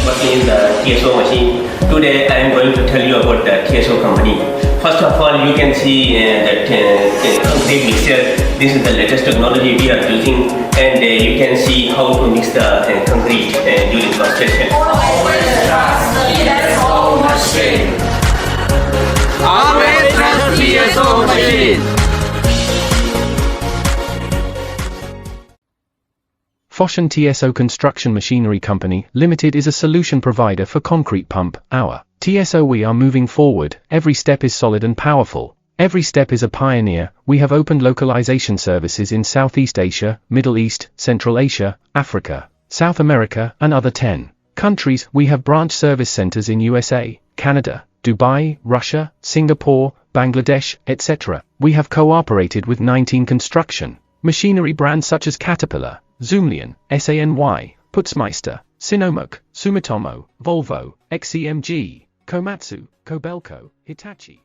working in the TSO machine. Today I am going to tell you about the TSO company. First of all, you can see that concrete mixture. This is the latest technology we are using, and you can see how to mix the concrete during construction. Always trust TSO Machine. Always trust TSO Machine. Foshan TSO Construction Machinery Company Limited is a solution provider for concrete pump. Our TSO, we are moving forward. Every step is solid and powerful. Every step is a pioneer. We have opened localization services in Southeast Asia, Middle East, Central Asia, Africa, South America, and other 10 countries. We have branch service centers in USA, Canada, Dubai, Russia, Singapore, Bangladesh, etc. We have cooperated with 19 construction machinery brands such as Caterpillar, Zoomlion, SANY, Putzmeister, Sinomuk, Sumitomo, Volvo, XCMG, Komatsu, Kobelco, Hitachi.